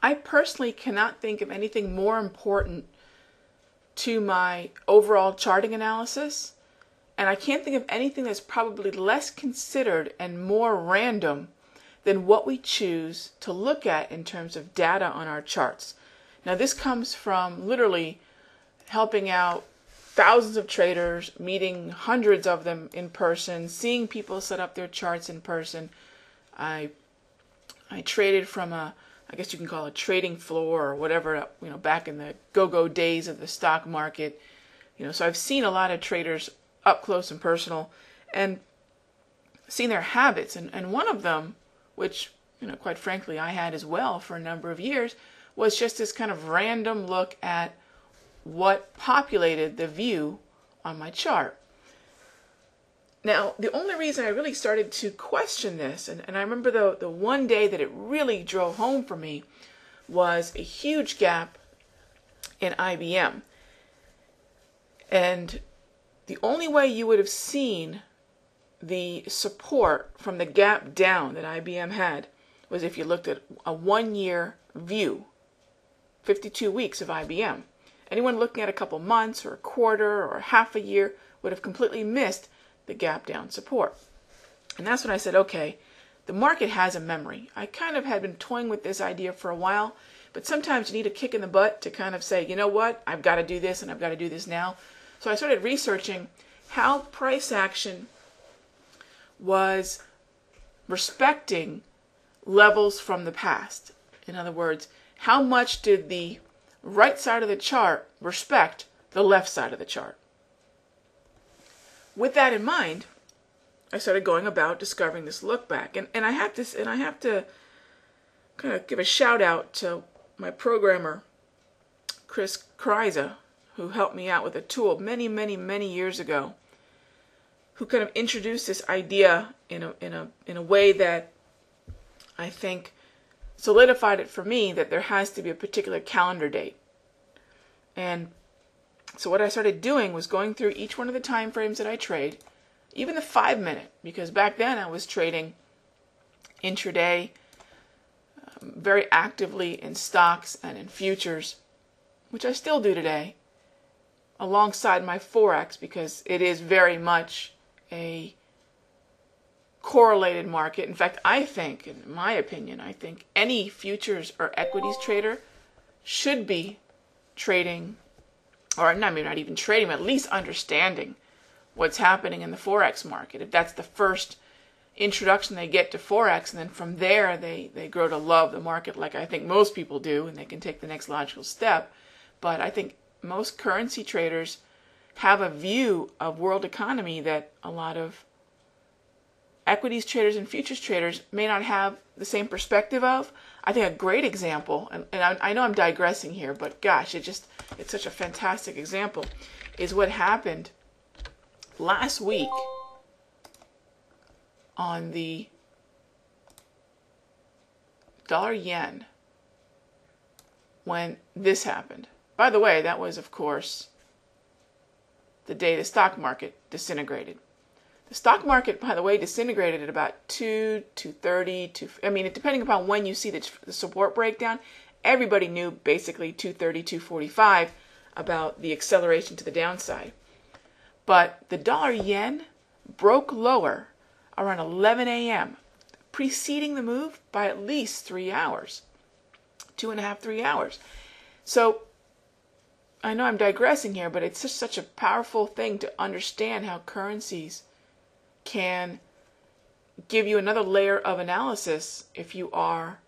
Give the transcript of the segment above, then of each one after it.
I personally cannot think of anything more important to my overall charting analysis, and I can't think of anything that's probably less considered and more random than what we choose to look at in terms of data on our charts. Now, this comes from literally helping out thousands of traders, meeting hundreds of them in person, seeing people set up their charts in person. I traded from I guess you can call it a trading floor or whatever, back in the go-go days of the stock market. So I've seen a lot of traders up close and personal and seen their habits. And one of them, which, quite frankly, I had as well for a number of years, was just this kind of random look at what populated the view on my chart. Now, the only reason I really started to question this, and I remember the one day that it really drove home for me, was a huge gap in IBM. And the only way you would have seen the support from the gap down that IBM had was if you looked at a 1-year view, 52 weeks of IBM. Anyone looking at a couple months or a quarter or half a year would have completely missed the gap down support. And that's when I said, okay, the market has a memory. I kind of had been toying with this idea for a while, but sometimes you need a kick in the butt to kind of say, you know what, I've got to do this and I've got to do this now. So I started researching how price action was respecting levels from the past. In other words, how much did the right side of the chart respect the left side of the chart? With that in mind, I started going about discovering this look back, and I have to kind of give a shout out to my programmer, Chris Kryza, who helped me out with a tool many years ago, who kind of introduced this idea in a way that I think solidified it for me that there has to be a particular calendar date. And so what I started doing was going through each one of the time frames that I trade, even the 5-minute, because back then I was trading intraday very actively in stocks and in futures, which I still do today, alongside my Forex, because it is very much a correlated market. In fact, I think, in my opinion, I think any futures or equities trader should be trading, or maybe not even trading, but at least understanding what's happening in the Forex market. If that's the first introduction they get to Forex, and then from there they grow to love the market like I think most people do, and they can take the next logical step. But I think most currency traders have a view of world economy that a lot of equities traders and futures traders may not have the same perspective of. I think a great example, and I know I'm digressing here, but gosh, it's such a fantastic example, is what happened last week on the dollar yen when this happened. By the way, that was, of course, the day the stock market disintegrated. The stock market, by the way, disintegrated at about 2:30. Depending upon when you see the support breakdown, everybody knew basically 2:30, 2:45 about the acceleration to the downside. But the dollar yen broke lower around 11 a.m., preceding the move by at least 3 hours, 2.5, 3 hours. So I know I'm digressing here, but it's just such a powerful thing to understand how currencies can give you another layer of analysis if you are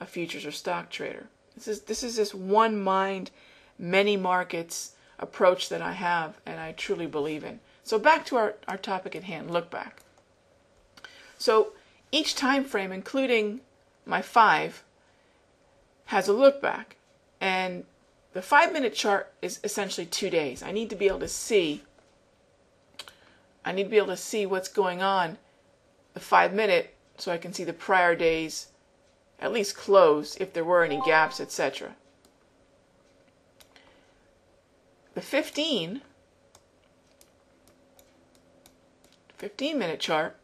a futures or stock trader. This is this one mind, many markets approach that I have and I truly believe in. So back to our topic at hand, look back. So each time frame, including my 5, has a look back, and the 5-minute chart is essentially 2 days. I need to be able to see what's going on the 5-minute so I can see the prior days at least close if there were any gaps, etc. The 15-minute chart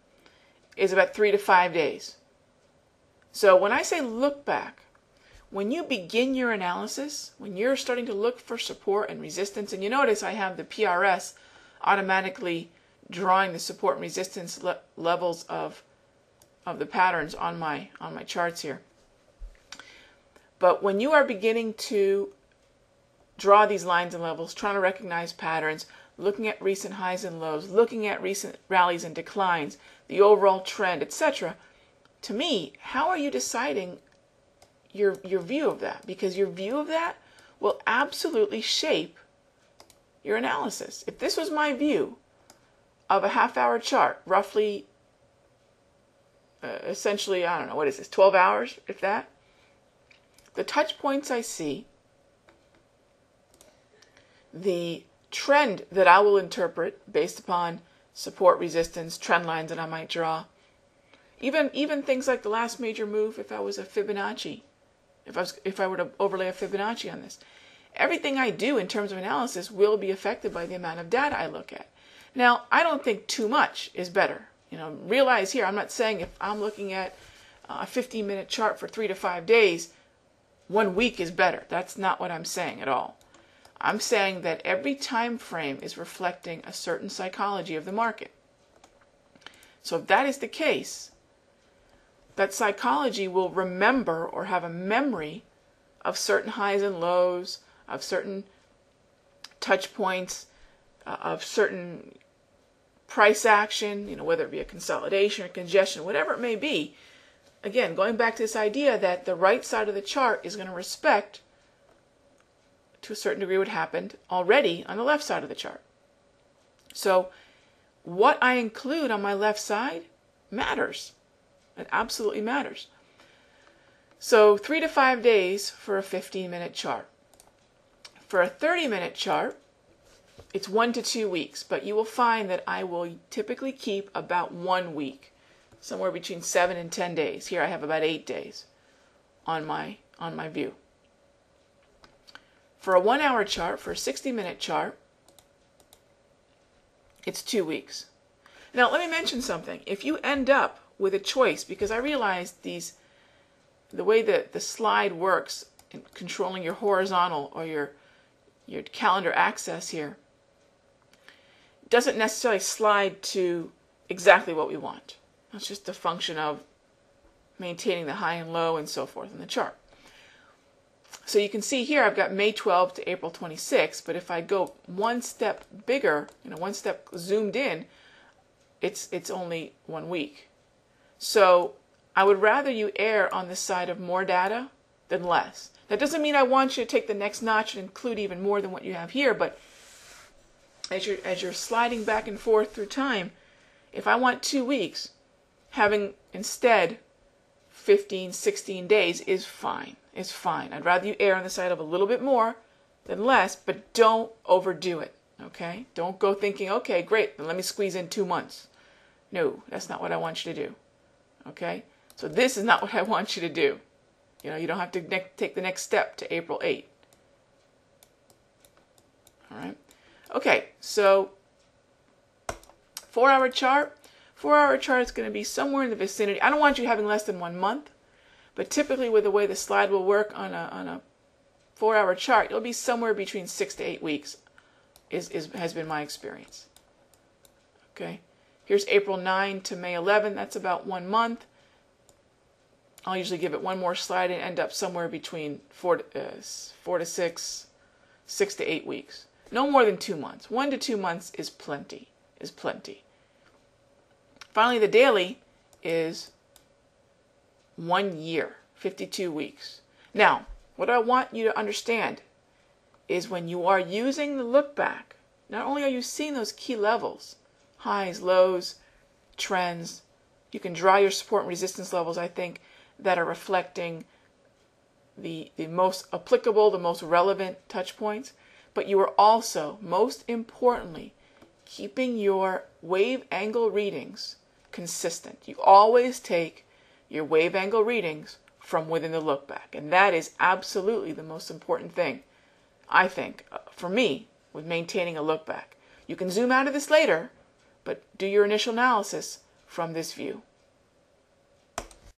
is about 3 to 5 days. So when I say look back, when you begin your analysis, when you're starting to look for support and resistance, and you notice I have the PRS automatically drawing the support and resistance levels of the patterns on my charts here. But when you are beginning to draw these lines and levels, trying to recognize patterns, looking at recent highs and lows, looking at recent rallies and declines, the overall trend, etc., to me, how are you deciding your view of that? Because your view of that will absolutely shape your analysis. If this was my view of a half-hour chart, roughly, essentially, I don't know, what is this, 12 hours, if that? The touch points I see, the trend that I will interpret based upon support, resistance, trend lines that I might draw, even things like the last major move, if I was a Fibonacci, if I were to overlay a Fibonacci on this, everything I do in terms of analysis will be affected by the amount of data I look at. Now, I don't think too much is better. Realize here, I'm not saying if I'm looking at a 15-minute chart for 3 to 5 days, 1 week is better. That's not what I'm saying at all. I'm saying that every time frame is reflecting a certain psychology of the market. So if that is the case, that psychology will remember or have a memory of certain highs and lows, of certain touch points, of certain price action, whether it be a consolidation or congestion, whatever it may be. Again, going back to this idea that the right side of the chart is going to respect, to a certain degree, what happened already on the left side of the chart. So what I include on my left side matters. It absolutely matters. So 3 to 5 days for a 15-minute chart. For a 30-minute chart, it's 1 to 2 weeks, but you will find that I will typically keep about 1 week, somewhere between 7 and 10 days. Here I have about 8 days on my view. For a 1-hour chart, for a 60-minute chart, it's 2 weeks. Now let me mention something. If you end up with a choice, because I realize the way that the slide works in controlling your horizontal or your calendar access here doesn't necessarily slide to exactly what we want. It's just a function of maintaining the high and low and so forth in the chart. So you can see here I've got May 12th to April 26th, but if I go one step bigger, one step zoomed in, it's only 1 week. So I would rather you err on the side of more data than less. That doesn't mean I want you to take the next notch and include even more than what you have here, but as you're sliding back and forth through time, if I want 2 weeks, having instead 15, 16 days is fine. It's fine. I'd rather you err on the side of a little bit more than less, but don't overdo it, okay? Don't go thinking, okay, great, then let me squeeze in 2 months. No, that's not what I want you to do, okay? So this is not what I want you to do. You don't have to take the next step to April 8th. All right? Okay, so 4-hour chart. 4-hour chart is going to be somewhere in the vicinity. I don't want you having less than 1 month, but typically with the way the slide will work on a 4-hour chart, it'll be somewhere between 6 to 8 weeks has been my experience. Okay, here's April 9 to May 11. That's about 1 month. I'll usually give it one more slide and end up somewhere between 4 to 6 to 8 weeks. No more than 2 months. 1 to 2 months is plenty. Finally, the daily is 1 year, 52 weeks. Now, what I want you to understand is when you are using the look back, not only are you seeing those key levels, highs, lows, trends, you can draw your support and resistance levels, I think, that are reflecting the most applicable, the most relevant touch points, but you are also, most importantly, keeping your wave angle readings consistent. You always take your wave angle readings from within the look back, and that is absolutely the most important thing, I think, for me, with maintaining a look back. You can zoom out of this later, but do your initial analysis from this view.